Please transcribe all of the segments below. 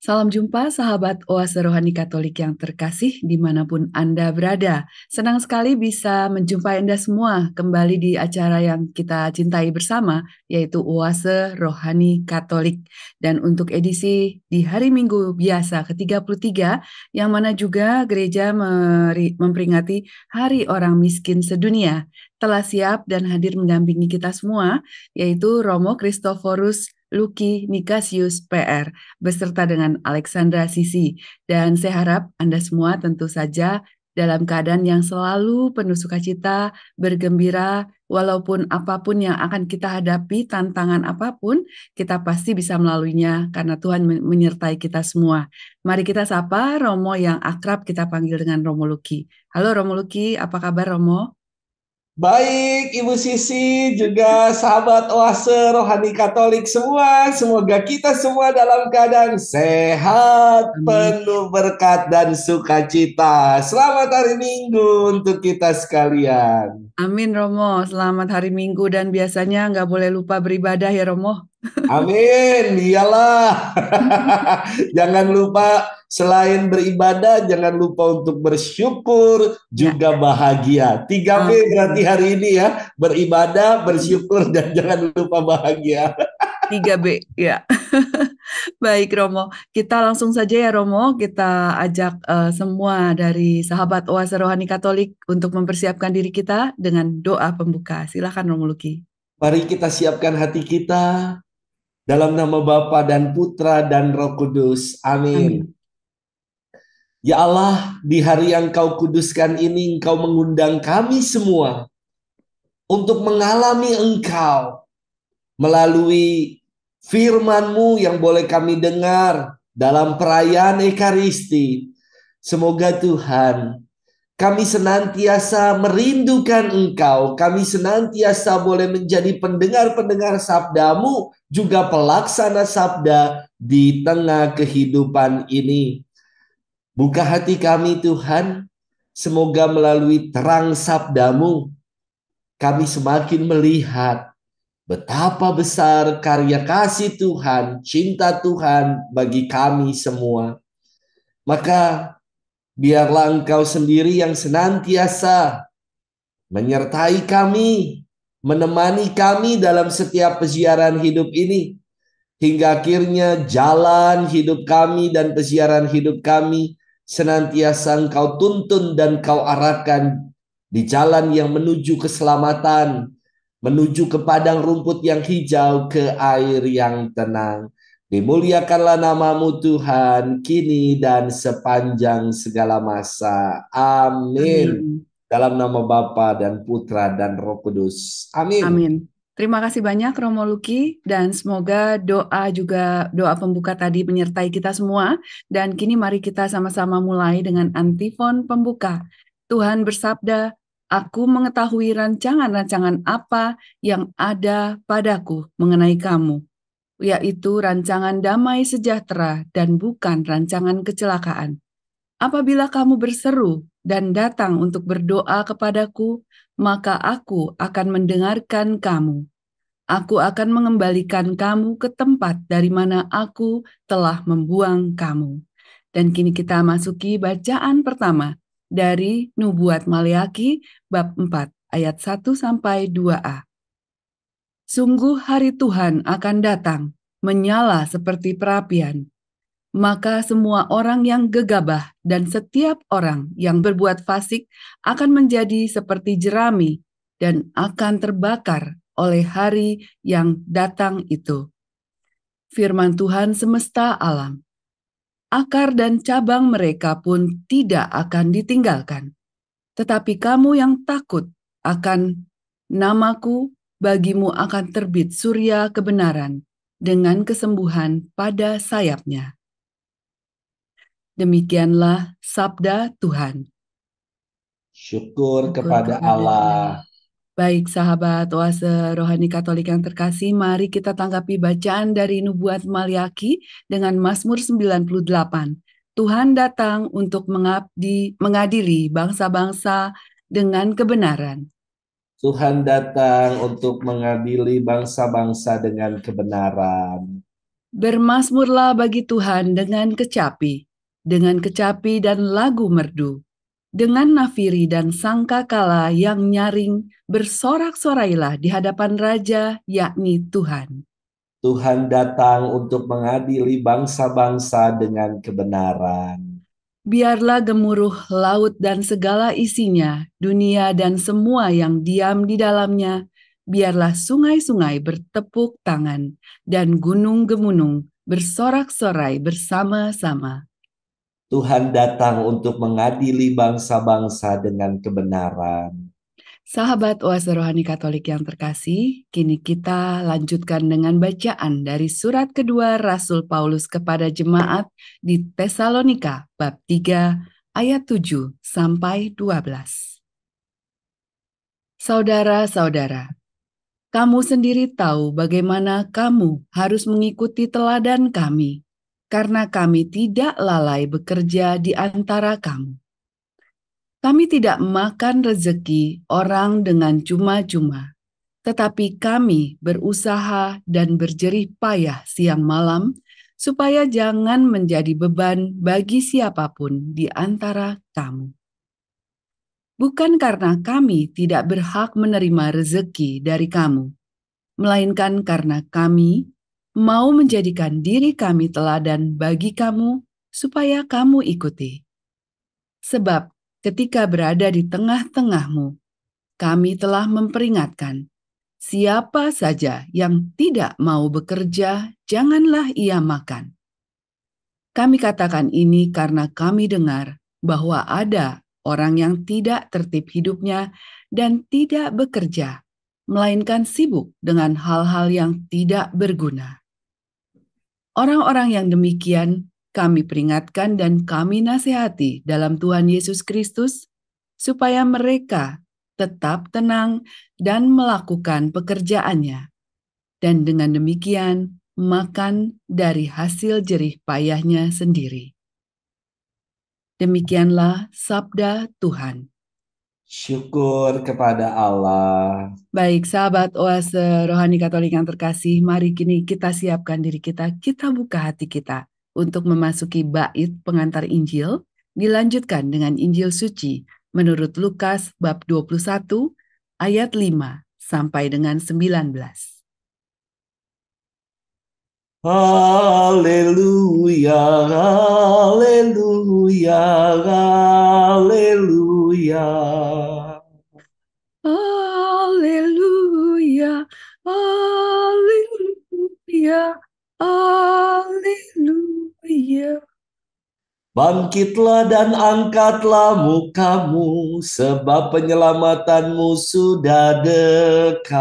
Salam jumpa sahabat Oase Rohani Katolik yang terkasih dimanapun Anda berada. Senang sekali bisa menjumpai Anda semua kembali di acara yang kita cintai bersama, yaitu Oase Rohani Katolik. Dan untuk edisi di hari Minggu biasa ke-33, yang mana juga gereja memperingati Hari Orang Miskin Sedunia, telah siap dan hadir mendampingi kita semua, yaitu Romo Kristoforus Luki Nikasius PR beserta dengan Alexandra Sisi. Dan saya harap Anda semua tentu saja dalam keadaan yang selalu penuh sukacita, bergembira, walaupun apapun yang akan kita hadapi, tantangan apapun, kita pasti bisa melaluinya karena Tuhan menyertai kita semua. Mari kita sapa Romo yang akrab kita panggil dengan Romo Luki. Halo Romo Luki, apa kabar Romo? Baik, Ibu Sisi, juga sahabat Oase Rohani Katolik semua. Semoga kita semua dalam keadaan sehat, Amin. penuh berkat dan sukacita. Selamat hari Minggu untuk kita sekalian. Amin Romo, selamat hari Minggu dan biasanya nggak boleh lupa beribadah ya Romo. Amin, iyalah. Jangan lupa selain beribadah, jangan lupa untuk bersyukur, Ya, juga bahagia. 3B berarti amin. hari ini ya, beribadah, bersyukur, dan jangan lupa bahagia. 3B, ya. Baik Romo, kita langsung saja ya Romo, kita ajak semua dari sahabat Oase Rohani Katolik untuk mempersiapkan diri kita dengan doa pembuka. Silakan Romo Luki. Mari kita siapkan hati kita dalam nama Bapa dan Putra dan Roh Kudus. Amin. Amin. Ya Allah, di hari yang Kau kuduskan ini, Engkau mengundang kami semua untuk mengalami Engkau melalui firman-Mu yang boleh kami dengar dalam perayaan Ekaristi. Semoga Tuhan, kami senantiasa merindukan Engkau. Kami senantiasa boleh menjadi pendengar-pendengar sabda-Mu, juga pelaksana sabda di tengah kehidupan ini. Buka hati kami Tuhan, semoga melalui terang sabda-Mu, kami semakin melihat betapa besar karya kasih Tuhan, cinta Tuhan bagi kami semua. Maka biarlah Engkau sendiri yang senantiasa menyertai kami, menemani kami dalam setiap peziaran hidup ini, hingga akhirnya jalan hidup kami dan peziaran hidup kami senantiasa Engkau tuntun dan Kau arahkan di jalan yang menuju keselamatan, menuju ke padang rumput yang hijau, ke air yang tenang. Dimuliakanlah namamu Tuhan, kini dan sepanjang segala masa. Amin. Amin. Dalam nama Bapa dan Putra dan Roh Kudus. Amin. Amin. Terima kasih banyak Romo Luki dan semoga doa pembuka tadi menyertai kita semua. Dan kini mari kita sama-sama mulai dengan antifon pembuka. Tuhan bersabda, "Aku mengetahui rancangan-rancangan apa yang ada padaku mengenai kamu, yaitu rancangan damai sejahtera dan bukan rancangan kecelakaan. Apabila kamu berseru dan datang untuk berdoa kepadaku, maka aku akan mendengarkan kamu. Aku akan mengembalikan kamu ke tempat dari mana aku telah membuang kamu." Dan kini kita masuki bacaan pertama dari Nubuat Maleaki bab 4 ayat 1 sampai 2a. Sungguh hari Tuhan akan datang, menyala seperti perapian. Maka semua orang yang gegabah dan setiap orang yang berbuat fasik akan menjadi seperti jerami dan akan terbakar oleh hari yang datang itu. Firman Tuhan semesta alam. Akar dan cabang mereka pun tidak akan ditinggalkan. Tetapi kamu yang takut akan namaku, bagimu akan terbit surya kebenaran dengan kesembuhan pada sayapnya. Demikianlah sabda Tuhan. Syukur Syukur kepada kepada Allah. Allah. Baik sahabat Oase Rohani Katolik yang terkasih, mari kita tanggapi bacaan dari Nubuat Maliaki dengan Mazmur 98. Tuhan datang untuk mengadili bangsa-bangsa dengan kebenaran. Tuhan datang untuk mengadili bangsa-bangsa dengan kebenaran. Bermazmurlah bagi Tuhan dengan kecapi dan lagu merdu, dengan nafiri dan sangkakala yang nyaring, bersorak-sorailah di hadapan Raja, yakni Tuhan. Tuhan datang untuk mengadili bangsa-bangsa dengan kebenaran. Biarlah gemuruh laut dan segala isinya, dunia dan semua yang diam di dalamnya. Biarlah sungai-sungai bertepuk tangan dan gunung-gemunung bersorak-sorai bersama-sama. Tuhan datang untuk mengadili bangsa-bangsa dengan kebenaran. Sahabat Oase Rohani Katolik yang terkasih, kini kita lanjutkan dengan bacaan dari surat kedua Rasul Paulus kepada jemaat di Tesalonika bab 3 ayat 7 sampai 12. Saudara-saudara, kamu sendiri tahu bagaimana kamu harus mengikuti teladan kami, karena kami tidak lalai bekerja di antara kamu. Kami tidak makan rezeki orang dengan cuma-cuma, tetapi kami berusaha dan berjerih payah siang malam, supaya jangan menjadi beban bagi siapapun di antara kamu. Bukan karena kami tidak berhak menerima rezeki dari kamu, melainkan karena kami mau menjadikan diri kami teladan bagi kamu, supaya kamu ikuti. Sebab ketika berada di tengah-tengahmu, kami telah memperingatkan, siapa saja yang tidak mau bekerja, janganlah ia makan. Kami katakan ini karena kami dengar bahwa ada orang yang tidak tertib hidupnya dan tidak bekerja, melainkan sibuk dengan hal-hal yang tidak berguna. Orang-orang yang demikian kami peringatkan dan kami nasihati dalam Tuhan Yesus Kristus, supaya mereka tetap tenang dan melakukan pekerjaannya, dan dengan demikian makan dari hasil jerih payahnya sendiri. Demikianlah sabda Tuhan. Syukur kepada Allah. Baik, sahabat Oase Rohani Katolik yang terkasih, mari kini kita siapkan diri kita buka hati kita untuk memasuki bait pengantar Injil, dilanjutkan dengan Injil Suci menurut Lukas bab 21 ayat 5 sampai dengan 19. Haleluya, haleluya, haleluya. Haleluya, haleluya, haleluya. Bangkitlah dan angkatlah mukamu, sebab penyelamatanmu sudah dekat.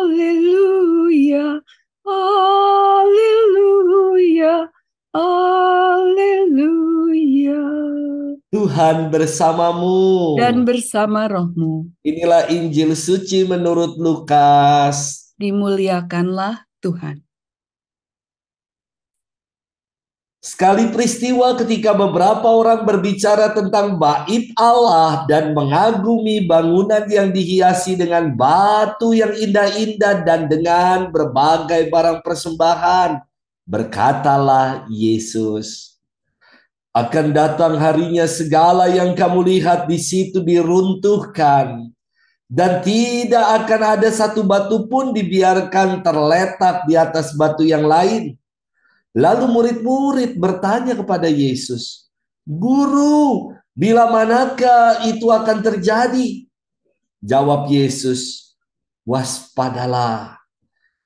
Haleluya, haleluya, haleluya. Tuhan bersamamu. Dan bersama rohmu. Inilah Injil suci menurut Lukas. Dimuliakanlah Tuhan. Sekali peristiwa ketika beberapa orang berbicara tentang bait Allah dan mengagumi bangunan yang dihiasi dengan batu yang indah-indah dan dengan berbagai barang persembahan, berkatalah Yesus, akan datang harinya segala yang kamu lihat di situ diruntuhkan, dan tidak akan ada satu batu pun dibiarkan terletak di atas batu yang lain. Lalu murid-murid bertanya kepada Yesus, "Guru, bila manakah itu akan terjadi?" Jawab Yesus, "Waspadalah,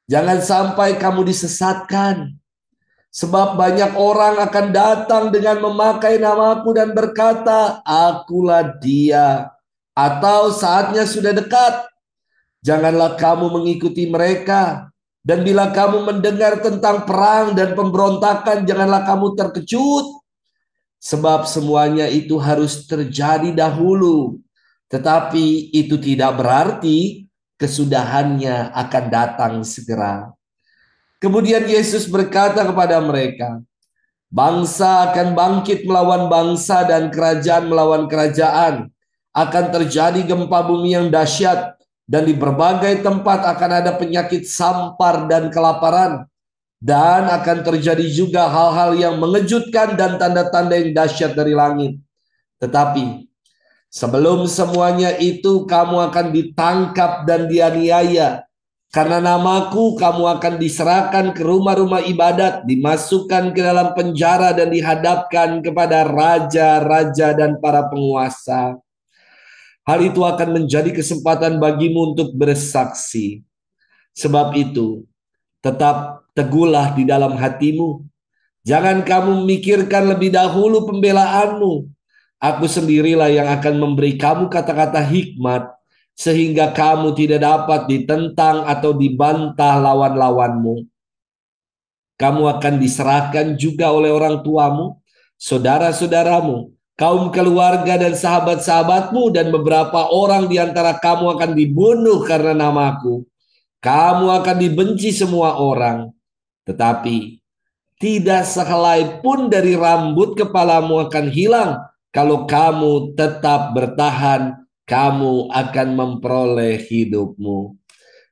jangan sampai kamu disesatkan. Sebab banyak orang akan datang dengan memakai namaku dan berkata, 'Akulah dia,' atau 'Saatnya sudah dekat.' Janganlah kamu mengikuti mereka. Dan bila kamu mendengar tentang perang dan pemberontakan, janganlah kamu terkejut. Sebab semuanya itu harus terjadi dahulu. Tetapi itu tidak berarti kesudahannya akan datang segera." Kemudian Yesus berkata kepada mereka, "Bangsa akan bangkit melawan bangsa dan kerajaan melawan kerajaan. Akan terjadi gempa bumi yang dahsyat Dan di berbagai tempat akan ada penyakit sampar dan kelaparan. Dan akan terjadi juga hal-hal yang mengejutkan dan tanda-tanda yang dahsyat dari langit. Tetapi sebelum semuanya itu kamu akan ditangkap dan dianiaya. Karena namaku kamu akan diserahkan ke rumah-rumah ibadat, dimasukkan ke dalam penjara dan dihadapkan kepada raja-raja dan para penguasa. Hal itu akan menjadi kesempatan bagimu untuk bersaksi. Sebab itu, tetap teguhlah di dalam hatimu. Jangan kamu memikirkan lebih dahulu pembelaanmu. Aku sendirilah yang akan memberi kamu kata-kata hikmat, sehingga kamu tidak dapat ditentang atau dibantah lawan-lawanmu. Kamu akan diserahkan juga oleh orang tuamu, saudara-saudaramu, kaum keluarga dan sahabat-sahabatmu, dan beberapa orang di antara kamu akan dibunuh karena namaku. Kamu akan dibenci semua orang, tetapi tidak sehelai pun dari rambut kepalamu akan hilang. Kalau kamu tetap bertahan, kamu akan memperoleh hidupmu.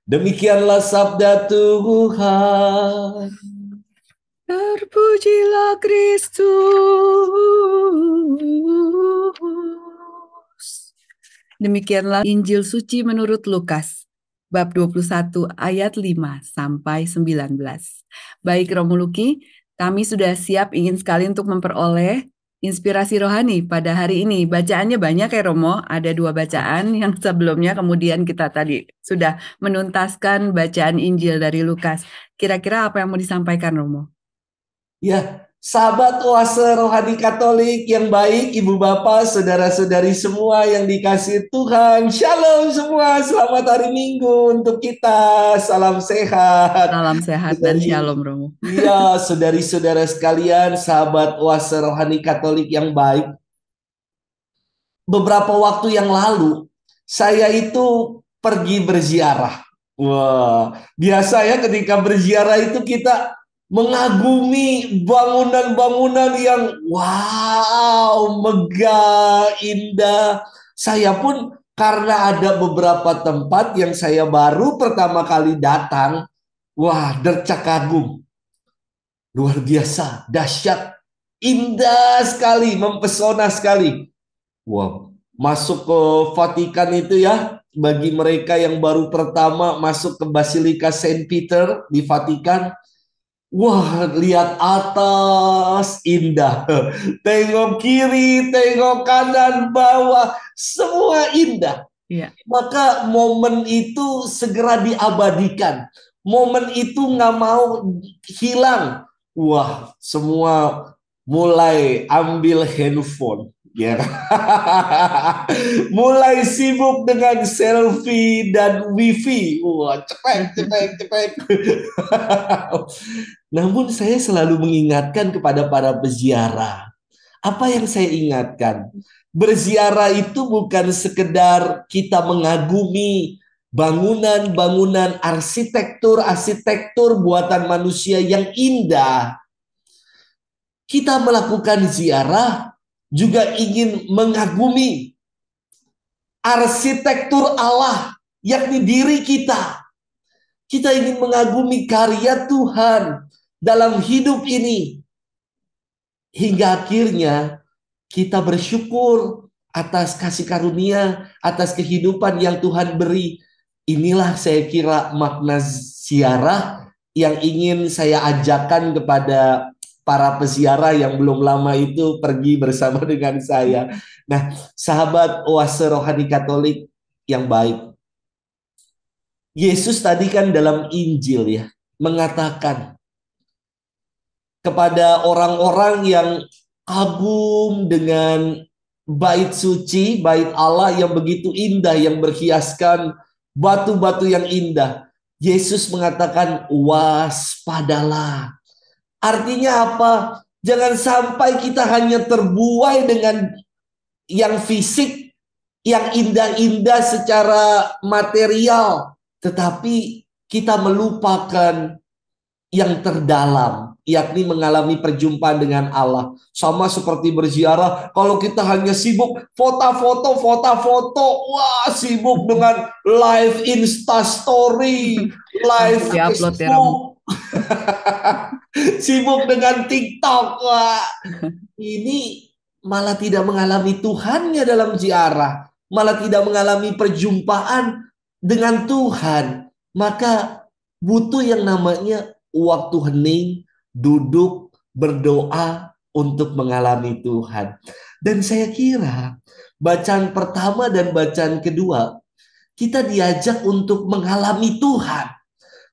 Demikianlah sabda Tuhan. Terpujilah Kristus. Demikianlah Injil suci menurut Lukas, bab 21 ayat 5 sampai 19. Baik Romo Luki, kami sudah siap ingin sekali untuk memperoleh inspirasi rohani pada hari ini. Bacaannya banyak ya Romo, ada 2 bacaan yang sebelumnya, kemudian kita tadi sudah menuntaskan bacaan Injil dari Lukas. Kira-kira apa yang mau disampaikan Romo? Ya, sahabat oase rohani Katolik yang baik, ibu bapak, saudara-saudari semua yang dikasihi Tuhan. Shalom semua, selamat hari Minggu untuk kita. Salam sehat. Salam sehat dan shalom Romo. Iya, saudari-saudara sekalian, sahabat oase rohani Katolik yang baik. Beberapa waktu yang lalu, saya itu pergi berziarah. Wah, biasa ya ketika berziarah itu kita mengagumi bangunan-bangunan yang wow, megah, indah. Saya pun karena ada beberapa tempat yang saya baru pertama kali datang, wah, decak kagum. Luar biasa, dahsyat, indah sekali, mempesona sekali. Wow, masuk ke Vatikan itu ya, bagi mereka yang baru pertama masuk ke Basilika Saint Peter di Vatikan, wah, lihat atas, indah. Tengok kiri, tengok kanan, bawah, semua indah. Iya. Maka momen itu segera diabadikan. Momen itu nggak mau hilang. Wah, semua mulai ambil handphone. Ya. Mulai sibuk dengan selfie dan wifi. Wah, cepet, cepet, cepet. Namun saya selalu mengingatkan kepada para peziarah. Apa yang saya ingatkan? Berziarah itu bukan sekedar kita mengagumi bangunan-bangunan arsitektur-arsitektur buatan manusia yang indah. Kita melakukan ziarah juga ingin mengagumi arsitektur Allah, yakni diri kita. Kita ingin mengagumi karya Tuhan dalam hidup ini. Hingga akhirnya kita bersyukur atas kasih karunia, atas kehidupan yang Tuhan beri. Inilah saya kira makna ziarah yang ingin saya ajarkan kepada para peziarah yang belum lama itu pergi bersama dengan saya. Nah, sahabat oase rohani Katolik yang baik, Yesus tadi kan dalam Injil ya mengatakan kepada orang-orang yang kagum dengan bait suci, bait Allah yang begitu indah, yang berhiaskan batu-batu yang indah. Yesus mengatakan waspadalah. Artinya apa? Jangan sampai kita hanya terbuai dengan yang fisik, yang indah-indah secara material, tetapi kita melupakan yang terdalam, yakni mengalami perjumpaan dengan Allah. Sama seperti berziarah, kalau kita hanya sibuk foto-foto, wah sibuk dengan live Insta Story, live Langsung diupload ya Romo. Facebook, sibuk dengan TikTok, wah ini malah tidak mengalami Tuhannya dalam ziarah, malah tidak mengalami perjumpaan dengan Tuhan. Maka butuh yang namanya waktu hening, duduk, berdoa untuk mengalami Tuhan. Dan saya kira bacaan pertama dan bacaan kedua, kita diajak untuk mengalami Tuhan.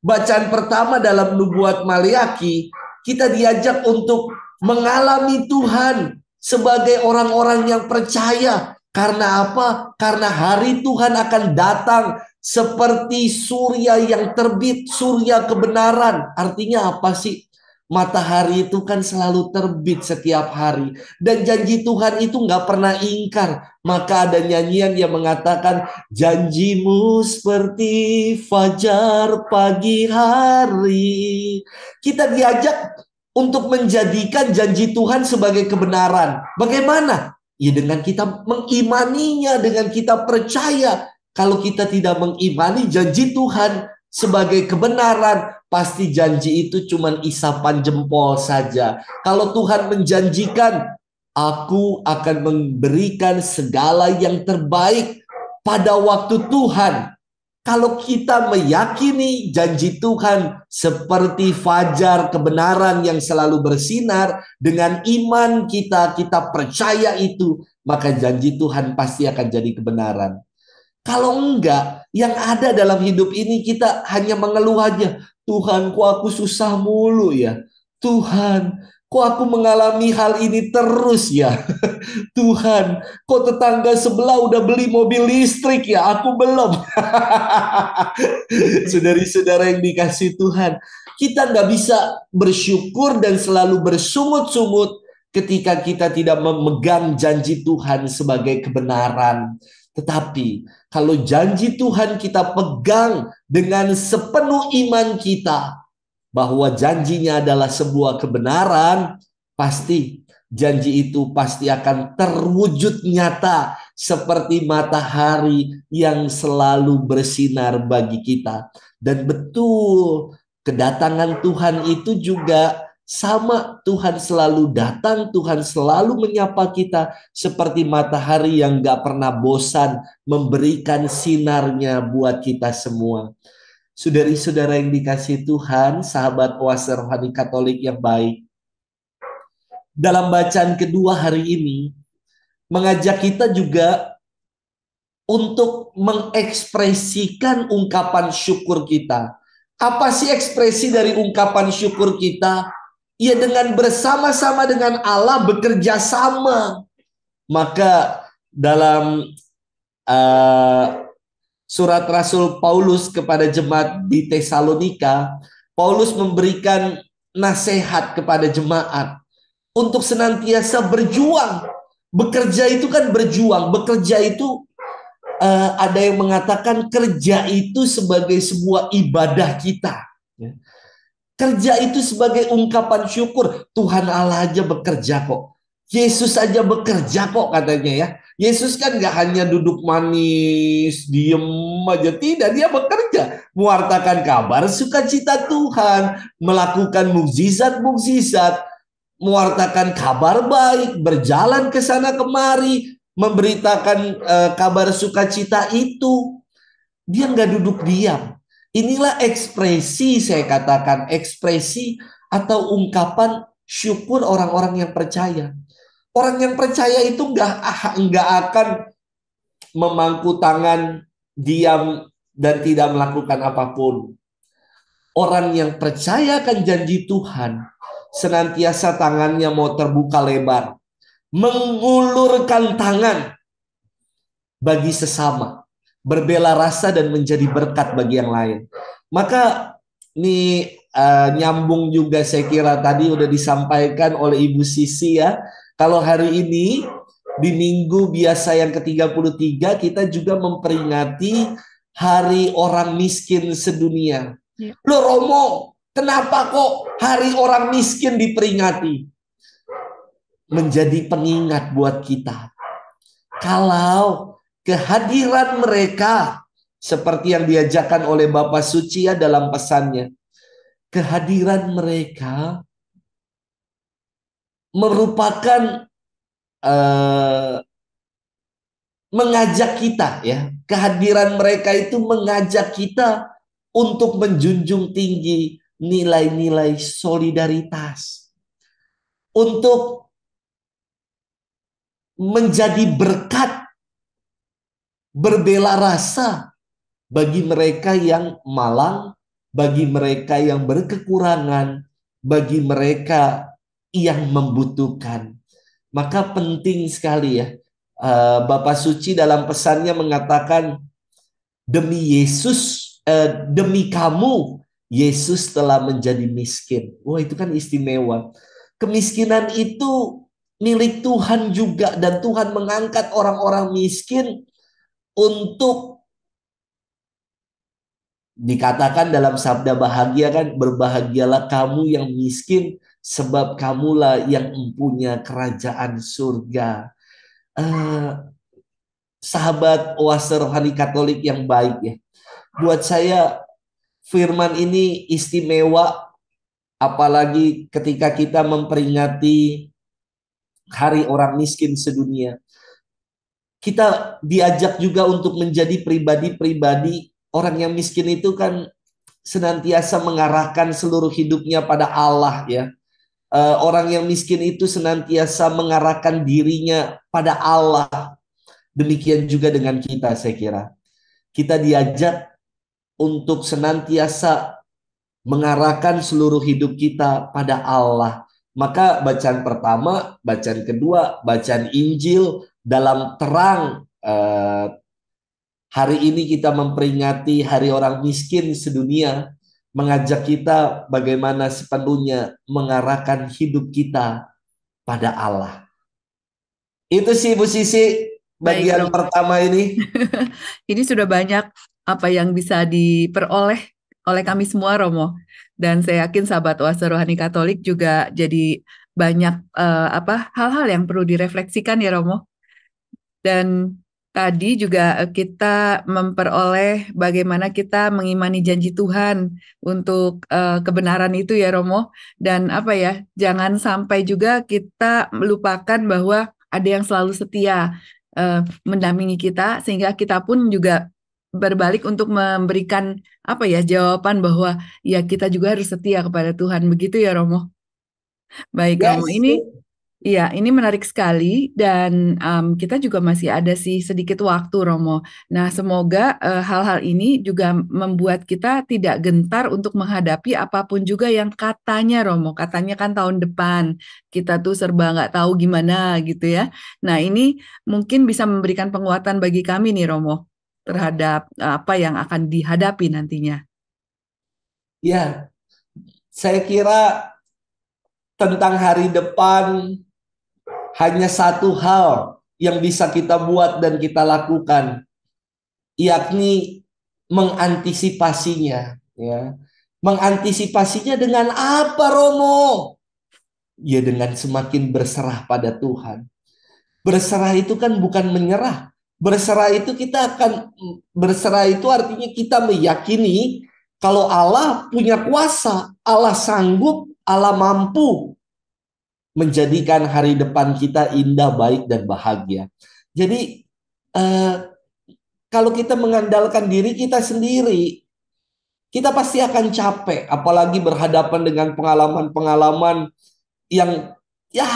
Bacaan pertama dalam nubuat Maliaki, kita diajak untuk mengalami Tuhan sebagai orang-orang yang percaya. Karena apa? Karena hari Tuhan akan datang seperti surya yang terbit, surya kebenaran. Artinya apa sih? Matahari itu kan selalu terbit setiap hari. Dan janji Tuhan itu nggak pernah ingkar. Maka ada nyanyian yang mengatakan, janjimu seperti fajar pagi hari. Kita diajak untuk menjadikan janji Tuhan sebagai kebenaran. Bagaimana? Ya dengan kita mengimaninya, dengan kita percaya. Kalau kita tidak mengimani janji Tuhan sebagai kebenaran, pasti janji itu cuma isapan jempol saja. Kalau Tuhan menjanjikan, aku akan memberikan segala yang terbaik pada waktu Tuhan. Kalau kita meyakini janji Tuhan seperti fajar kebenaran yang selalu bersinar, dengan iman kita percaya itu, maka janji Tuhan pasti akan jadi kebenaran. Kalau enggak, yang ada dalam hidup ini kita hanya mengeluh aja. Tuhan, kok aku susah mulu ya? Tuhan, kok aku mengalami hal ini terus ya? Tuhan, kok tetangga sebelah udah beli mobil listrik ya? Aku belum. Saudari-saudara yang dikasih Tuhan, kita nggak bisa bersyukur dan selalu bersungut-sungut ketika kita tidak memegang janji Tuhan sebagai kebenaran. Tetapi kalau janji Tuhan kita pegang dengan sepenuh iman kita bahwa janjinya adalah sebuah kebenaran, pasti janji itu pasti akan terwujud nyata seperti matahari yang selalu bersinar bagi kita. Dan betul, kedatangan Tuhan itu juga sama, Tuhan selalu datang, Tuhan selalu menyapa kita seperti matahari yang gak pernah bosan memberikan sinarnya buat kita semua. Saudari-saudara yang dikasih Tuhan, sahabat oase rohani Katolik yang baik, dalam bacaan kedua hari ini, mengajak kita juga untuk mengekspresikan ungkapan syukur kita. Apa sih ekspresi dari ungkapan syukur kita? Ya dengan bersama-sama dengan Allah bekerja sama. Maka dalam surat Rasul Paulus kepada jemaat di Tesalonika, Paulus memberikan nasihat kepada jemaat untuk senantiasa berjuang. Bekerja itu kan berjuang. Bekerja itu ada yang mengatakan kerja itu sebagai sebuah ibadah kita. Kerja itu sebagai ungkapan syukur. Tuhan Allah aja bekerja kok. Yesus aja bekerja kok katanya ya. Yesus kan gak hanya duduk manis, diem aja. Tidak, dia bekerja. Mewartakan kabar sukacita Tuhan. Melakukan mukjizat-mukjizat. Mewartakan kabar baik. Berjalan ke sana kemari. Memberitakan kabar sukacita itu. Dia gak duduk diam. Inilah ekspresi, saya katakan, ekspresi atau ungkapan syukur orang-orang yang percaya. Orang yang percaya itu nggak akan memangku tangan, diam, dan tidak melakukan apapun. Orang yang percaya akan janji Tuhan, senantiasa tangannya mau terbuka lebar, mengulurkan tangan bagi sesama, berbela rasa dan menjadi berkat bagi yang lain. Maka ini nyambung juga saya kira tadi udah disampaikan oleh Ibu Sisi ya. Kalau hari ini di minggu biasa yang ke-33 kita juga memperingati Hari Orang Miskin Sedunia. Loh Romo, Kenapa kok hari orang miskin diperingati? Menjadi pengingat buat kita. Kalau kehadiran mereka, seperti yang diajarkan oleh Bapak Suci ya dalam pesannya, kehadiran mereka merupakan eh, mengajak kita ya. Kehadiran mereka itu mengajak kita untuk menjunjung tinggi nilai-nilai solidaritas. Untuk menjadi berkat berbela rasa bagi mereka yang malang, bagi mereka yang berkekurangan, bagi mereka yang membutuhkan. Maka penting sekali ya. Bapak Suci dalam pesannya mengatakan, demi Yesus, demi kamu, Yesus telah menjadi miskin. Wah, itu kan istimewa. Kemiskinan itu milik Tuhan juga, dan Tuhan mengangkat orang-orang miskin untuk, dikatakan dalam sabda bahagia kan, berbahagialah kamu yang miskin, sebab kamulah yang mempunyai kerajaan surga. Sahabat oase rohani Katolik yang baik ya, buat saya firman ini istimewa, apalagi ketika kita memperingati Hari Orang Miskin Sedunia. Kita diajak juga untuk menjadi pribadi-pribadi. Orang yang miskin itu kan senantiasa mengarahkan seluruh hidupnya pada Allah ya. Orang yang miskin itu senantiasa mengarahkan dirinya pada Allah. Demikian juga dengan kita, saya kira. Kita diajak untuk senantiasa mengarahkan seluruh hidup kita pada Allah. Maka bacaan pertama, bacaan kedua, bacaan Injil dalam terang hari ini kita memperingati Hari Orang Miskin Sedunia, mengajak kita bagaimana sepenuhnya mengarahkan hidup kita pada Allah. Itu sih Bu Sisi Baik, bagian Romo. pertama ini. Ini sudah banyak apa yang bisa diperoleh oleh kami semua, Romo. Dan saya yakin sahabat Oase Rohani Katolik juga jadi banyak apa hal-hal yang perlu direfleksikan ya, Romo. Dan tadi juga kita memperoleh bagaimana kita mengimani janji Tuhan untuk kebenaran itu ya, Romo. Dan apa ya, jangan sampai juga kita melupakan bahwa ada yang selalu setia mendampingi kita, sehingga kita pun juga berbalik untuk memberikan apa ya jawaban bahwa ya kita juga harus setia kepada Tuhan. Begitu ya, Romo. Baik, Romo. Yes. Iya, ini menarik sekali dan kita juga masih ada sih sedikit waktu, Romo. Nah, semoga hal-hal ini juga membuat kita tidak gentar untuk menghadapi apapun juga yang katanya, Romo. Katanya kan tahun depan kita tuh serba nggak tahu gimana gitu ya. Nah, ini mungkin bisa memberikan penguatan bagi kami nih, Romo, terhadap apa yang akan dihadapi nantinya. Ya, saya kira tentang hari depan hanya satu hal yang bisa kita buat dan kita lakukan, yakni mengantisipasinya ya. Mengantisipasinya dengan apa, Romo? Ya dengan semakin berserah pada Tuhan. Berserah itu kan bukan menyerah. Berserah itu kita akan, berserah itu artinya kita meyakini kalau Allah punya kuasa, Allah sanggup, Allah mampu menjadikan hari depan kita indah, baik, dan bahagia. Jadi eh, kalau kita mengandalkan diri kita sendiri, kita pasti akan capek, apalagi berhadapan dengan pengalaman-pengalaman yang ya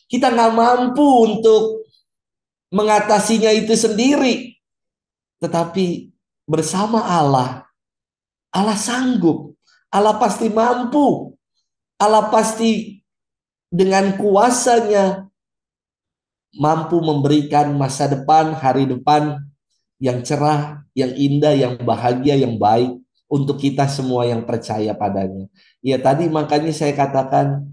kita nggak mampu untuk mengatasinya itu sendiri. Tetapi bersama Allah, Allah sanggup, Allah pasti mampu, Allah pasti dengan kuasanya mampu memberikan masa depan, hari depan yang cerah, yang indah, yang bahagia, yang baik untuk kita semua yang percaya padanya. Ya tadi makanya saya katakan,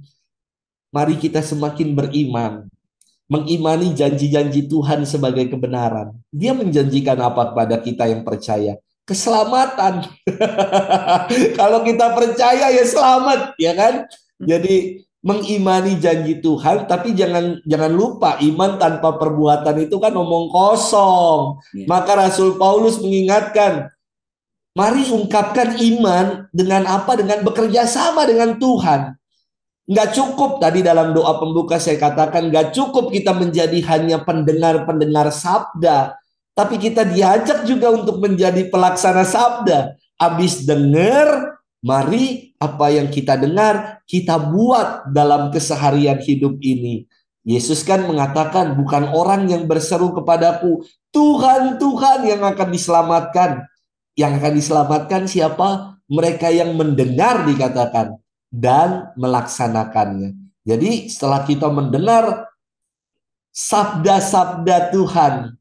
mari kita semakin beriman, mengimani janji-janji Tuhan sebagai kebenaran. Dia menjanjikan apa kepada kita yang percaya? keselamatan. Kalau kita percaya ya selamat, ya kan? Jadi mengimani janji Tuhan, tapi jangan lupa iman tanpa perbuatan itu kan omong kosong. Maka Rasul Paulus mengingatkan, mari ungkapkan iman dengan apa? Dengan bekerja sama dengan Tuhan. Nggak cukup tadi dalam doa pembuka saya katakan, nggak cukup kita menjadi hanya pendengar-pendengar sabda, tapi kita diajak juga untuk menjadi pelaksana sabda. Habis dengar, mari apa yang kita dengar, kita buat dalam keseharian hidup ini. Yesus kan mengatakan, bukan orang yang berseru kepadaku, Tuhan, Tuhan yang akan diselamatkan. Yang akan diselamatkan siapa? Mereka yang mendengar dikatakan dan melaksanakannya. Jadi setelah kita mendengar sabda-sabda Tuhan,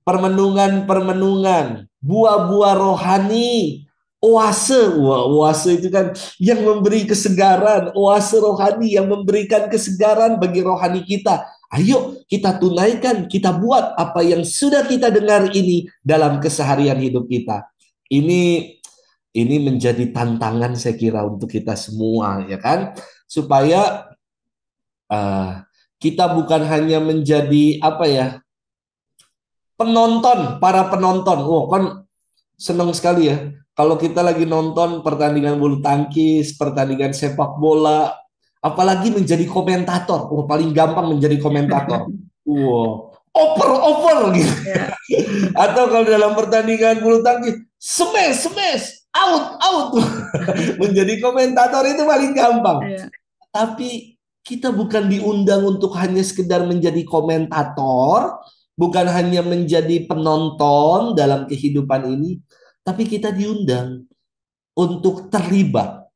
permenungan-permenungan, buah-buah rohani, oase. Wah, oase itu kan yang memberi kesegaran, oase rohani yang memberikan kesegaran bagi rohani kita. Ayo kita tunaikan, kita buat apa yang sudah kita dengar ini dalam keseharian hidup kita. Ini menjadi tantangan saya kira untuk kita semua, ya kan? Supaya kita bukan hanya menjadi apa ya, penonton, para penonton. Oh, kan senang sekali ya kalau kita lagi nonton pertandingan bulu tangkis, pertandingan sepak bola, apalagi menjadi komentator. Oh, paling gampang menjadi komentator. Wow, oper gitu. Yeah. Atau kalau dalam pertandingan bulu tangkis, smash, out. Menjadi komentator itu paling gampang. Yeah. Tapi kita bukan diundang untuk hanya sekedar menjadi komentator, bukan hanya menjadi penonton dalam kehidupan ini, tapi kita diundang untuk terlibat,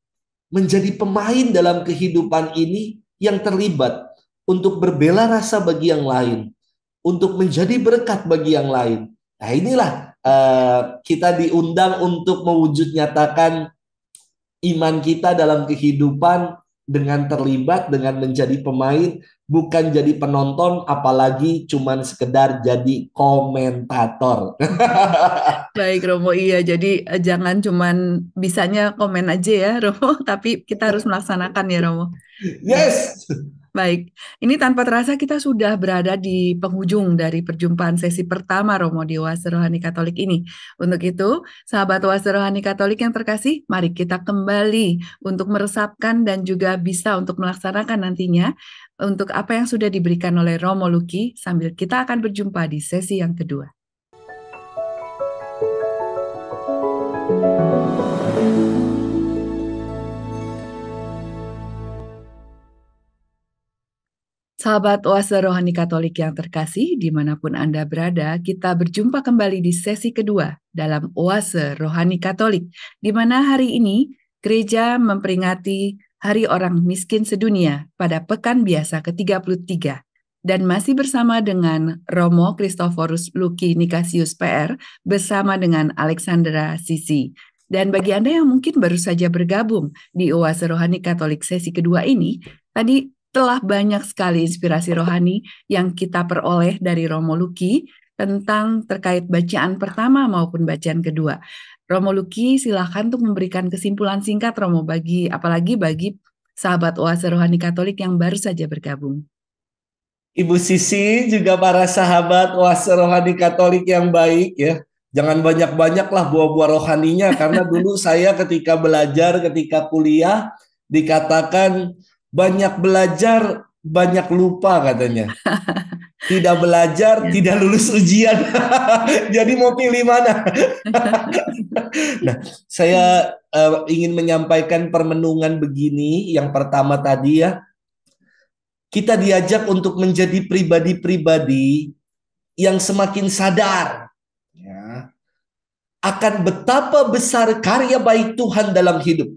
menjadi pemain dalam kehidupan ini yang terlibat, untuk berbela rasa bagi yang lain, untuk menjadi berkat bagi yang lain. Nah inilah kita diundang untuk mewujud nyatakan iman kita dalam kehidupan dengan terlibat, dengan menjadi pemain, bukan jadi penonton, apalagi cuman sekedar jadi komentator. Baik Romo, iya. Jadi jangan cuman bisanya komen aja ya Romo, tapi kita harus melaksanakan ya Romo. Yes. Baik, ini tanpa terasa kita sudah berada di penghujung dari perjumpaan sesi pertama Romo di Oase Rohani Katolik ini. Untuk itu, sahabat Oase Rohani Katolik yang terkasih, mari kita kembali untuk meresapkan dan juga bisa untuk melaksanakan nantinya untuk apa yang sudah diberikan oleh Romo Luki, sambil kita akan berjumpa di sesi yang kedua. Sahabat Oase Rohani Katolik yang terkasih, dimanapun Anda berada, kita berjumpa kembali di sesi kedua dalam Oase Rohani Katolik, di mana hari ini gereja memperingati Hari Orang Miskin Sedunia pada Pekan Biasa ke-33, dan masih bersama dengan Romo Christophorus Luki Nikasius PR bersama dengan Alexandra Sisi. Dan bagi Anda yang mungkin baru saja bergabung di Oase Rohani Katolik sesi kedua ini, tadi telah banyak sekali inspirasi rohani yang kita peroleh dari Romo Luki tentang terkait bacaan pertama maupun bacaan kedua. Romo Luki, silakan untuk memberikan kesimpulan singkat Romo, apalagi bagi sahabat Oase Rohani Katolik yang baru saja bergabung. Ibu Sisi, juga para sahabat Oase Rohani Katolik yang baik ya. Jangan banyak-banyak lah buah-buah rohaninya, karena dulu saya ketika belajar, ketika kuliah dikatakan banyak belajar, banyak lupa katanya. Tidak belajar, tidak lulus ujian. Jadi mau pilih mana? Nah, saya ingin menyampaikan permenungan begini. Yang pertama tadi ya, kita diajak untuk menjadi pribadi-pribadi yang semakin sadar ya, akan betapa besar karya baik Tuhan dalam hidup.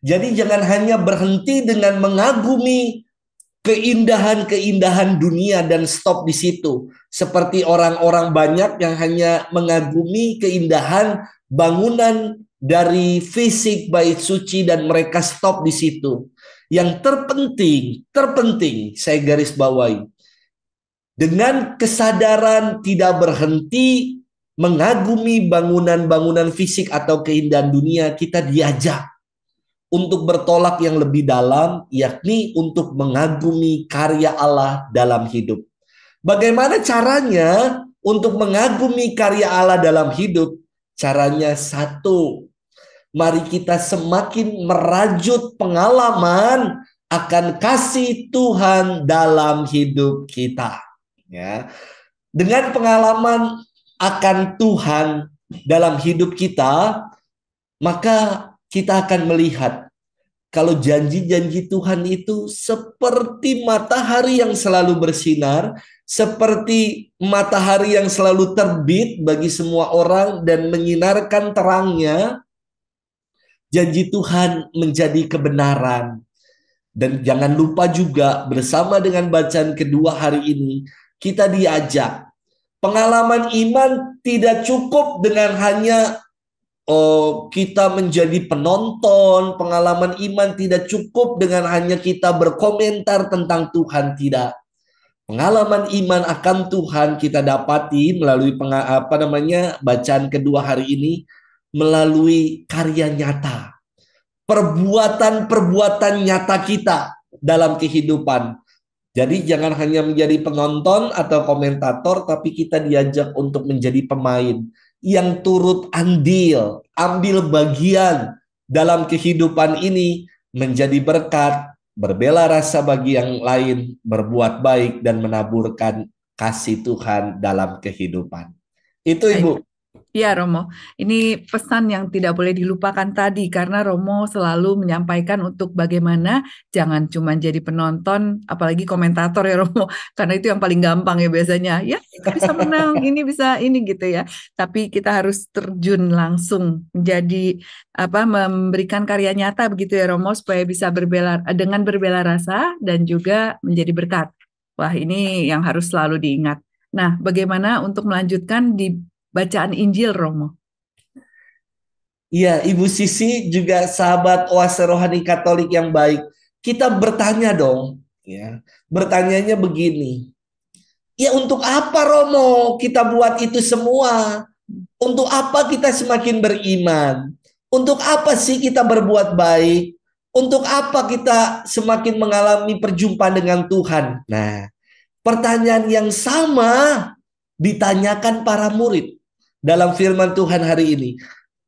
Jadi jangan hanya berhenti dengan mengagumi keindahan-keindahan dunia dan stop di situ. Seperti orang-orang banyak yang hanya mengagumi keindahan bangunan dari fisik bait suci dan mereka stop di situ. Yang terpenting saya garis bawahi. Dengan kesadaran tidak berhenti mengagumi bangunan-bangunan fisik atau keindahan dunia, kita diajak untuk bertolak yang lebih dalam, yakni untuk mengagumi karya Allah dalam hidup. Bagaimana caranya untuk mengagumi karya Allah dalam hidup? Caranya satu, mari kita semakin merajut pengalaman akan kasih Tuhan dalam hidup kita. Ya, dengan pengalaman akan Tuhan dalam hidup kita, maka kita akan melihat kalau janji-janji Tuhan itu seperti matahari yang selalu bersinar, seperti matahari yang selalu terbit bagi semua orang dan menyinarkan terangnya, janji Tuhan menjadi kebenaran. Dan jangan lupa juga bersama dengan bacaan kedua hari ini, kita diajak. Pengalaman iman tidak cukup dengan hanya kita menjadi penonton. Pengalaman iman tidak cukup dengan hanya kita berkomentar tentang Tuhan, tidak. Pengalaman iman akan Tuhan kita dapati melalui bacaan kedua hari ini, melalui karya nyata, perbuatan-perbuatan nyata kita dalam kehidupan. Jadi jangan hanya menjadi penonton atau komentator, tapi kita diajak untuk menjadi pemain yang turut andil, ambil bagian dalam kehidupan ini, menjadi berkat, berbela rasa bagi yang lain, berbuat baik, dan menaburkan kasih Tuhan dalam kehidupan. Itu Ibu. Ya Romo, ini pesan yang tidak boleh dilupakan tadi karena Romo selalu menyampaikan untuk bagaimana jangan cuma jadi penonton, apalagi komentator ya Romo, karena itu yang paling gampang ya biasanya. Ya kita bisa menang, ini bisa ini gitu ya. Tapi kita harus terjun langsung menjadi memberikan karya nyata begitu ya Romo supaya bisa dengan berbela rasa dan juga menjadi berkat. Wah ini yang harus selalu diingat. Nah, bagaimana untuk melanjutkan di bacaan Injil, Romo? Iya, Ibu Sisi juga sahabat oase rohani Katolik yang baik. Kita bertanya dong, ya. Bertanyanya begini. Ya untuk apa Romo kita buat itu semua? Untuk apa kita semakin beriman? Untuk apa sih kita berbuat baik? Untuk apa kita semakin mengalami perjumpaan dengan Tuhan? Nah, pertanyaan yang sama ditanyakan para murid dalam firman Tuhan hari ini.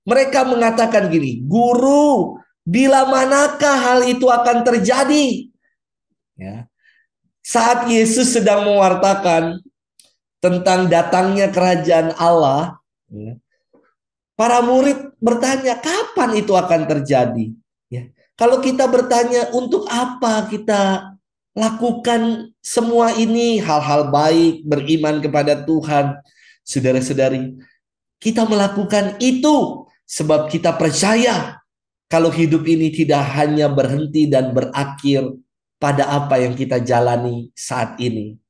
Mereka mengatakan gini, Guru, bila manakah hal itu akan terjadi? Ya. Saat Yesus sedang mewartakan tentang datangnya kerajaan Allah, ya, para murid bertanya, kapan itu akan terjadi? Ya. Kalau kita bertanya, untuk apa kita lakukan semua ini, hal-hal baik, beriman kepada Tuhan, saudara-saudari, kita melakukan itu sebab kita percaya kalau hidup ini tidak hanya berhenti dan berakhir pada apa yang kita jalani saat ini.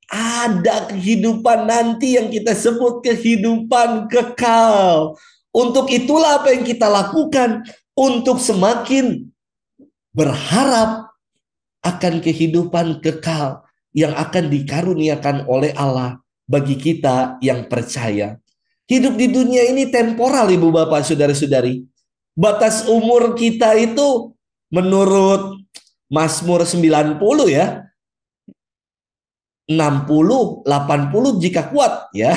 Ada kehidupan nanti yang kita sebut kehidupan kekal. Untuk itulah apa yang kita lakukan, untuk semakin berharap akan kehidupan kekal yang akan dikaruniakan oleh Allah bagi kita yang percaya. Hidup di dunia ini temporal, Ibu Bapak, Saudara-saudari. Batas umur kita itu menurut Mazmur 90 ya, 60, 80 jika kuat ya.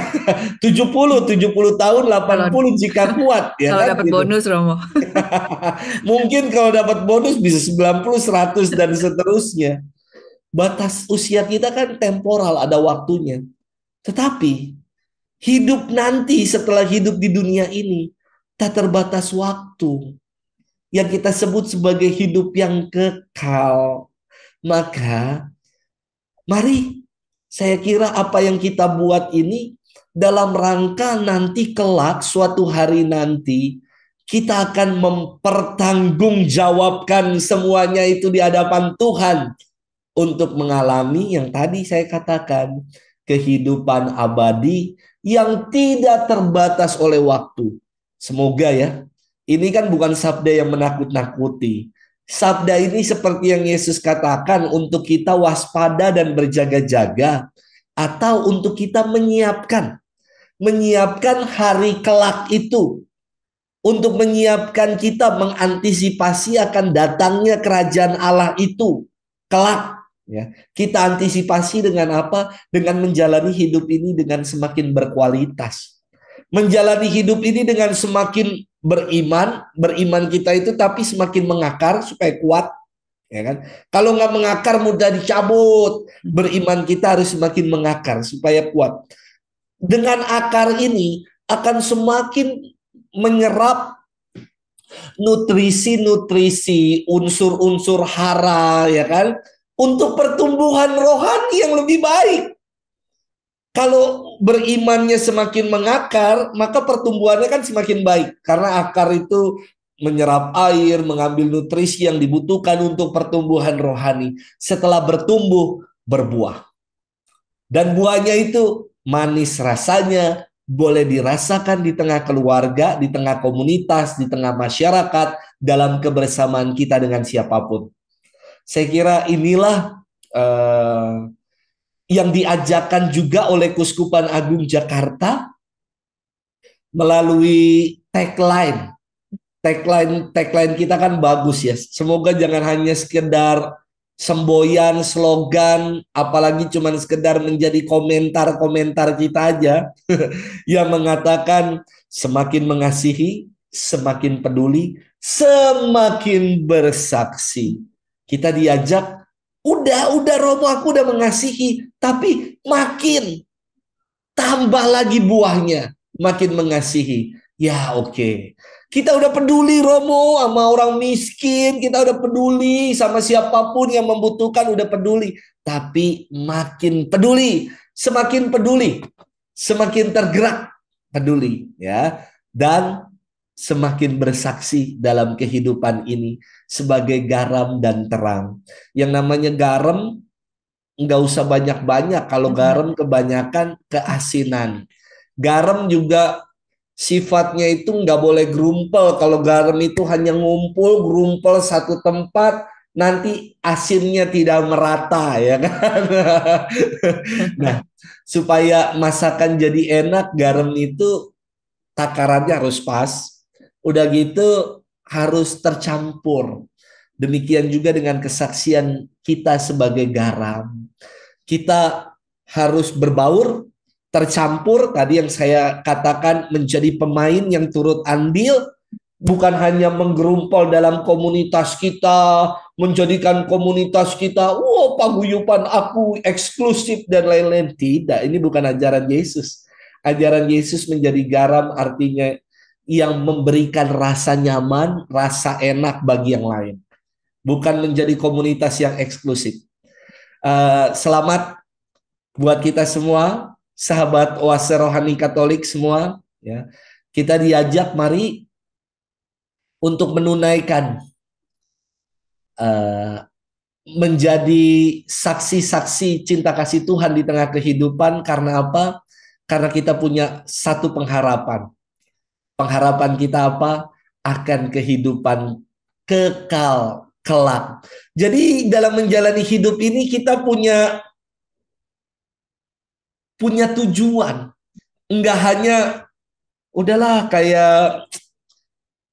70 tahun, 80 jika kuat ya. Kalau kan, dapat gitu. bonus Romo. Mungkin kalau dapat bonus bisa 90, 100 dan seterusnya. Batas usia kita kan temporal, ada waktunya. Tetapi hidup nanti setelah hidup di dunia ini tak terbatas waktu. Yang kita sebut sebagai hidup yang kekal. Maka mari, saya kira apa yang kita buat ini dalam rangka nanti kelak suatu hari nanti kita akan mempertanggungjawabkan semuanya itu di hadapan Tuhan untuk mengalami yang tadi saya katakan, kehidupan abadi yang tidak terbatas oleh waktu. Semoga ya, ini kan bukan sabda yang menakut-nakuti. Sabda ini seperti yang Yesus katakan untuk kita waspada dan berjaga-jaga, atau untuk kita menyiapkan. menyiapkan hari kelak itu, untuk menyiapkan kita mengantisipasi akan datangnya kerajaan Allah itu kelak. Ya, kita antisipasi dengan apa? Dengan menjalani hidup ini dengan semakin berkualitas. Menjalani hidup ini dengan semakin beriman kita itu tapi semakin mengakar supaya kuat, ya kan? Kalau nggak mengakar mudah dicabut. Beriman kita harus semakin mengakar supaya kuat. Dengan akar ini akan semakin menyerap nutrisi-nutrisi, unsur-unsur hara, ya kan? Untuk pertumbuhan rohani yang lebih baik. Kalau berimannya semakin mengakar, maka pertumbuhannya kan semakin baik. Karena akar itu menyerap air, mengambil nutrisi yang dibutuhkan untuk pertumbuhan rohani. Setelah bertumbuh, berbuah. Dan buahnya itu manis rasanya, boleh dirasakan di tengah keluarga, di tengah komunitas, di tengah masyarakat, dalam kebersamaan kita dengan siapapun. Saya kira inilah yang diajarkan juga oleh Kuskupan Agung Jakarta melalui tagline. Tagline kita kan bagus ya. Semoga jangan hanya sekedar semboyan, slogan, apalagi cuma sekedar menjadi komentar-komentar kita aja yang mengatakan semakin mengasihi, semakin peduli, semakin bersaksi. Kita diajak, udah Romo, aku udah mengasihi, tapi makin tambah lagi buahnya, makin mengasihi. Ya oke. Kita udah peduli Romo sama orang miskin, kita udah peduli sama siapapun yang membutuhkan, udah peduli. Tapi makin peduli, semakin tergerak peduli, ya. Dan semakin bersaksi dalam kehidupan ini sebagai garam dan terang. Yang namanya garam nggak usah banyak-banyak. Kalau garam kebanyakan keasinan. Garam juga sifatnya itu nggak boleh gerumpel. Kalau garam itu hanya ngumpul, gerumpel satu tempat, nanti asinnya tidak merata, ya kan? Nah, supaya masakan jadi enak, garam itu takarannya harus pas. Udah gitu harus tercampur. Demikian juga dengan kesaksian kita sebagai garam. Kita harus berbaur, tercampur, tadi yang saya katakan menjadi pemain yang turut andil, bukan hanya menggerumpal dalam komunitas kita, menjadikan komunitas kita, wow, paguyuban aku eksklusif dan lain-lain. Tidak, ini bukan ajaran Yesus. Ajaran Yesus menjadi garam artinya yang memberikan rasa nyaman, rasa enak bagi yang lain. Bukan menjadi komunitas yang eksklusif. Selamat buat kita semua, sahabat Oase Rohani Katolik semua. Ya, kita diajak mari untuk menunaikan menjadi saksi-saksi cinta kasih Tuhan di tengah kehidupan. Karena apa? Karena kita punya satu pengharapan. Pengharapan kita apa? Akan kehidupan kekal kelak. Jadi dalam menjalani hidup ini kita punya tujuan. Enggak hanya udahlah kayak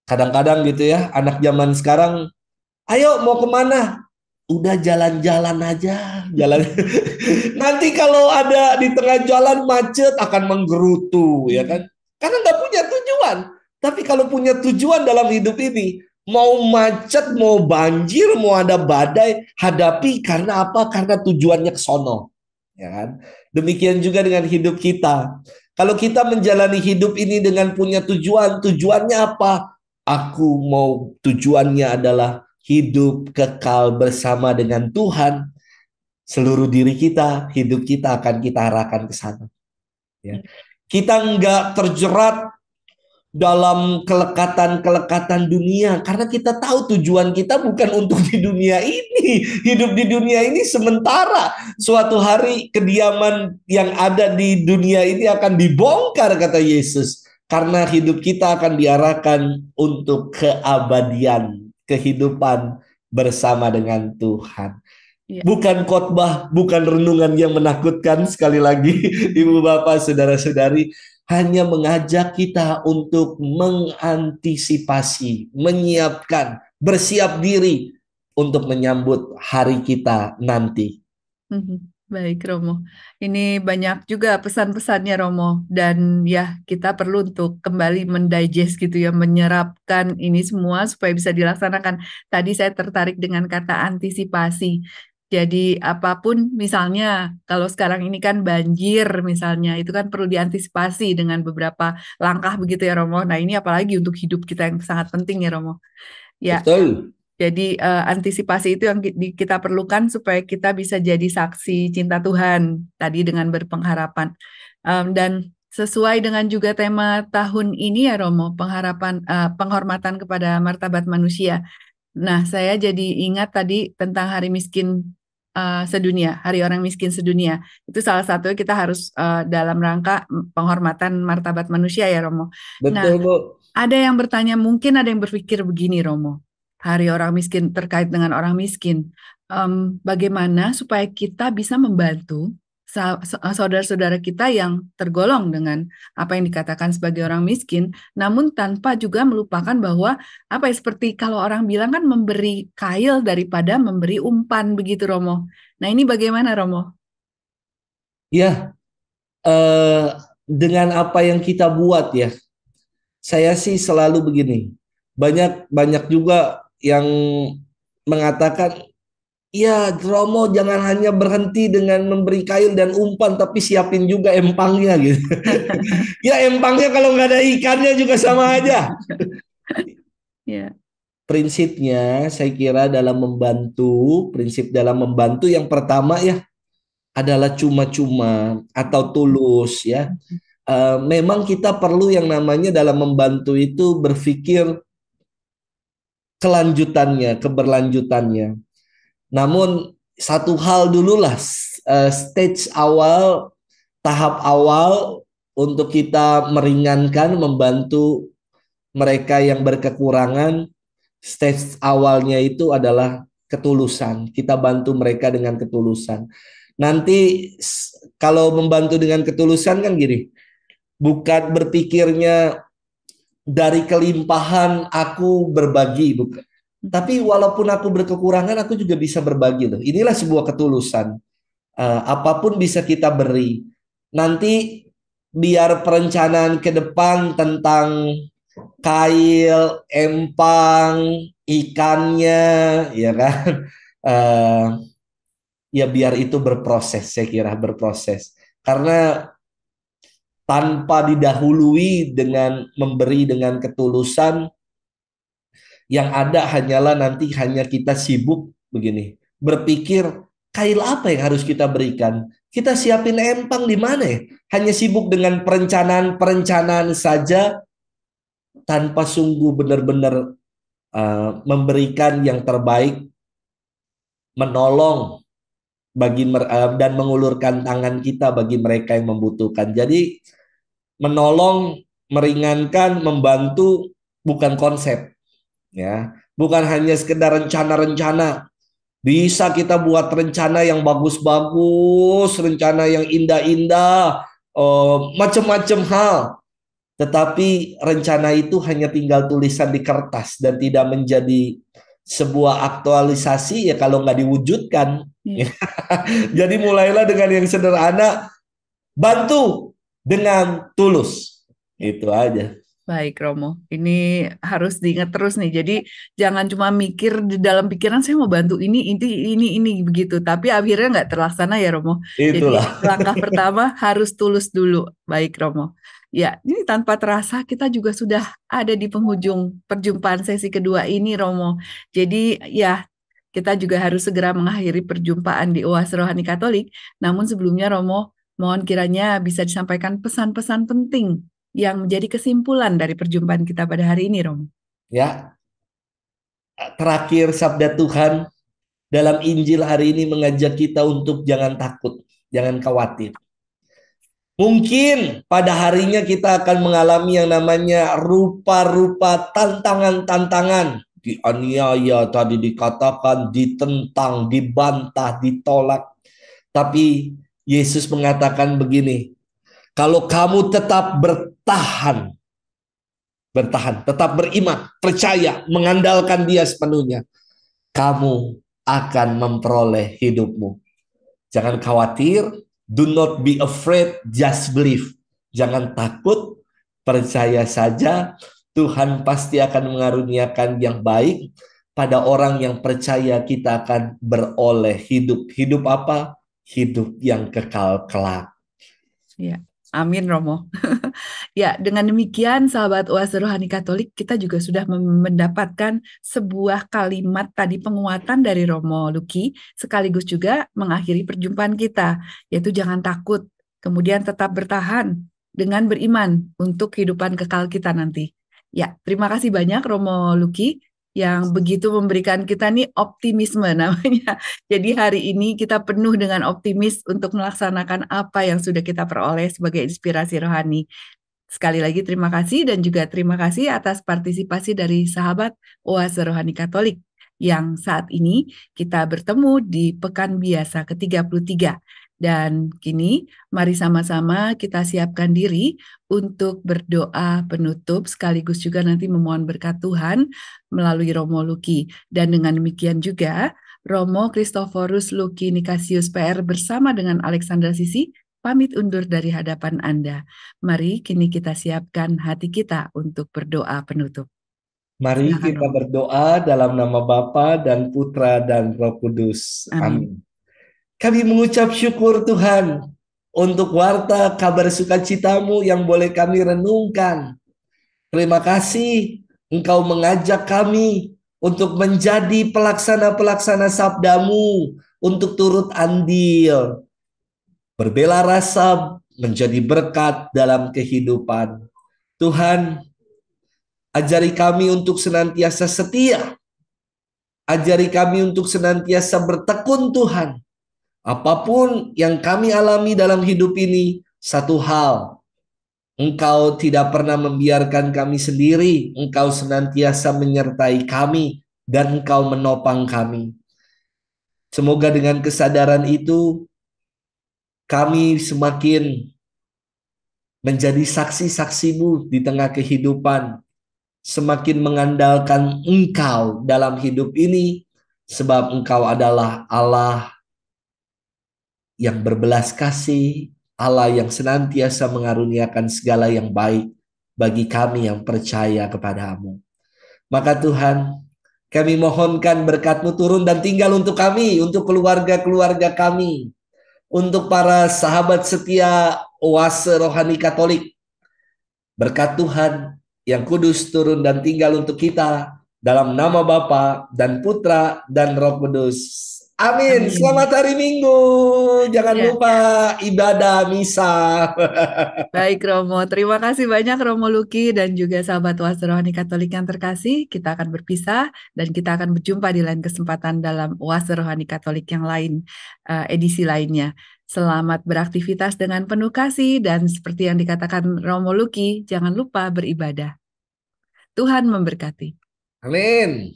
kadang-kadang gitu ya, anak zaman sekarang, ayo mau kemana? Udah jalan-jalan aja, jalan. Nanti kalau ada di tengah jalan macet akan menggerutu, ya kan? Karena nggak punya tujuan. Tapi kalau punya tujuan dalam hidup ini, mau macet, mau banjir, mau ada badai, hadapi. Karena apa? Karena tujuannya ke sono, ya kan? Demikian juga dengan hidup kita. Kalau kita menjalani hidup ini dengan punya tujuan, tujuannya apa? Aku mau, tujuannya adalah hidup kekal bersama dengan Tuhan. Seluruh diri kita, hidup kita akan kita arahkan ke sana. Ya. Kita nggak terjerat dalam kelekatan-kelekatan dunia karena kita tahu tujuan kita bukan untuk di dunia ini. Hidup di dunia ini sementara. Suatu hari kediaman yang ada di dunia ini akan dibongkar, kata Yesus. Karena hidup kita akan diarahkan untuk keabadian, kehidupan bersama dengan Tuhan. Bukan khotbah, bukan renungan yang menakutkan. Sekali lagi, Ibu Bapak, Saudara-saudari, hanya mengajak kita untuk mengantisipasi, menyiapkan, bersiap diri untuk menyambut hari kita nanti. Baik, Romo. Ini banyak juga pesan-pesannya, Romo. Dan ya, kita perlu untuk kembali mendigest gitu ya, menyerapkan ini semua supaya bisa dilaksanakan. Tadi saya tertarik dengan kata antisipasi. Jadi apapun misalnya, kalau sekarang ini kan banjir misalnya, itu kan perlu diantisipasi dengan beberapa langkah begitu ya, Romo. Nah, ini apalagi untuk hidup kita yang sangat penting ya, Romo. Ya, Betul. jadi antisipasi itu yang kita perlukan supaya kita bisa jadi saksi cinta Tuhan tadi dengan berpengharapan. Dan sesuai dengan juga tema tahun ini ya Romo, penghormatan kepada martabat manusia. Nah, saya jadi ingat tadi tentang Hari Miskin sedunia, Hari Orang Miskin sedunia. Itu salah satunya kita harus dalam rangka penghormatan martabat manusia ya Romo. Nah, Betul, Bu. ada yang bertanya, mungkin ada yang berpikir begini, Romo. Hari orang miskin terkait dengan orang miskin. Bagaimana supaya kita bisa membantu saudara-saudara kita yang tergolong dengan apa yang dikatakan sebagai orang miskin, namun tanpa juga melupakan bahwa apa ya seperti kalau orang bilang kan memberi kail daripada memberi umpan begitu, Romo. Nah, ini bagaimana, Romo? Ya, dengan apa yang kita buat ya, saya sih selalu begini. Banyak banyak juga yang mengatakan, ya Romo jangan hanya berhenti dengan memberi kail dan umpan, tapi siapin juga empangnya gitu. Ya empangnya kalau nggak ada ikannya juga sama aja. Ya. Prinsipnya saya kira dalam membantu, prinsip dalam membantu yang pertama ya adalah cuma-cuma atau tulus ya. Memang kita perlu yang namanya dalam membantu itu berpikir kelanjutannya, keberlanjutannya. Namun satu hal dululah, stage awal, tahap awal untuk kita meringankan, membantu mereka yang berkekurangan. Stage awalnya itu adalah ketulusan. Kita bantu mereka dengan ketulusan. Nanti kalau membantu dengan ketulusan kan gini, bukan berpikirnya dari kelimpahan aku berbagi, bukan. Tapi walaupun aku berkekurangan, aku juga bisa berbagi loh. Inilah sebuah ketulusan. Apapun bisa kita beri. Nanti biar perencanaan ke depan tentang kail, empang, ikannya, ya kan? Uh, ya biar itu berproses, saya kira berproses. Karena tanpa didahului dengan memberi dengan ketulusan, yang ada hanyalah nanti hanya kita sibuk begini, berpikir kail apa yang harus kita berikan. Kita siapin empang di mana ya? Hanya sibuk dengan perencanaan-perencanaan saja tanpa sungguh benar-benar memberikan yang terbaik, menolong dan mengulurkan tangan kita bagi mereka yang membutuhkan. Jadi menolong, meringankan, membantu bukan konsep, ya, bukan hanya sekedar rencana-rencana. Bisa kita buat rencana yang bagus-bagus, rencana yang indah-indah, macam-macam hal. Tetapi rencana itu hanya tinggal tulisan di kertas dan tidak menjadi sebuah aktualisasi ya kalau nggak diwujudkan. Ya. Jadi mulailah dengan yang sederhana, bantu dengan tulus. Itu aja. Baik, Romo. Ini harus diingat terus nih. Jadi jangan cuma mikir di dalam pikiran saya mau bantu ini begitu. Tapi akhirnya nggak terlaksana ya, Romo. Jadi Itulah. langkah pertama harus tulus dulu. Baik, Romo. Ya, ini tanpa terasa kita juga sudah ada di penghujung perjumpaan sesi kedua ini, Romo. Jadi ya, kita juga harus segera mengakhiri perjumpaan di UAS Rohani Katolik. Namun sebelumnya, Romo, mohon kiranya bisa disampaikan pesan-pesan penting yang menjadi kesimpulan dari perjumpaan kita pada hari ini, Romo. Ya, terakhir sabda Tuhan dalam Injil hari ini mengajak kita untuk jangan takut, jangan khawatir. Mungkin pada harinya kita akan mengalami yang namanya rupa-rupa tantangan-tantangan. Dianiaya, tadi dikatakan, ditentang, dibantah, ditolak. Tapi Yesus mengatakan begini, Kalau kamu tetap bertahan, tetap beriman, percaya, mengandalkan Dia sepenuhnya, kamu akan memperoleh hidupmu. Jangan khawatir, do not be afraid, just believe. Jangan takut, percaya saja. Tuhan pasti akan mengaruniakan yang baik pada orang yang percaya. Kita akan beroleh hidup. Hidup apa? Hidup yang kekal kelak. Ya, amin Romo. Ya, dengan demikian sahabat Oase Rohani Katolik, kita juga sudah mendapatkan sebuah kalimat tadi penguatan dari Romo Luki, sekaligus juga mengakhiri perjumpaan kita, yaitu jangan takut, kemudian tetap bertahan dengan beriman untuk kehidupan kekal kita nanti. Ya, terima kasih banyak Romo Luki yang begitu memberikan kita nih optimisme namanya. Jadi hari ini kita penuh dengan optimis untuk melaksanakan apa yang sudah kita peroleh sebagai inspirasi rohani. Sekali lagi terima kasih dan juga terima kasih atas partisipasi dari sahabat Oase Rohani Katolik yang saat ini kita bertemu di Pekan Biasa ke-33. Dan kini mari sama-sama kita siapkan diri untuk berdoa penutup sekaligus juga nanti memohon berkat Tuhan melalui Romo Luki. Dan dengan demikian juga Romo Christophorus Luki Nikasius PR bersama dengan Alexandra Sisi pamit undur dari hadapan Anda. Mari kini kita siapkan hati kita untuk berdoa penutup. Mari Silakan kita Romo. berdoa dalam nama Bapa dan Putra dan Roh Kudus. Amin. Amin. Kami mengucap syukur Tuhan untuk warta kabar sukacitamu yang boleh kami renungkan. Terima kasih Engkau mengajak kami untuk menjadi pelaksana-pelaksana sabdamu, untuk turut andil, berbela rasa, menjadi berkat dalam kehidupan. Tuhan, ajari kami untuk senantiasa setia. Ajari kami untuk senantiasa bertekun Tuhan. Apapun yang kami alami dalam hidup ini, satu hal, Engkau tidak pernah membiarkan kami sendiri. Engkau senantiasa menyertai kami dan Engkau menopang kami. Semoga dengan kesadaran itu, kami semakin menjadi saksi-saksimu di tengah kehidupan, semakin mengandalkan Engkau dalam hidup ini, sebab Engkau adalah Allah yang berbelas kasih, Allah yang senantiasa mengaruniakan segala yang baik bagi kami yang percaya kepadamu. Maka Tuhan, kami mohonkan berkat-Mu turun dan tinggal untuk kami, untuk keluarga-keluarga kami, untuk para sahabat setia Oase Rohani Katolik. Berkat Tuhan yang kudus turun dan tinggal untuk kita dalam nama Bapa dan Putra dan Roh Kudus. Amin. Amin. Selamat hari Minggu. Jangan Ya. lupa ibadah misa. Baik Romo, terima kasih banyak Romo Luki dan juga sahabat Oase Rohani Katolik yang terkasih. Kita akan berpisah dan kita akan berjumpa di lain kesempatan dalam Oase Rohani Katolik yang lain, edisi lainnya. Selamat beraktivitas dengan penuh kasih dan seperti yang dikatakan Romo Luki, jangan lupa beribadah. Tuhan memberkati. Amin.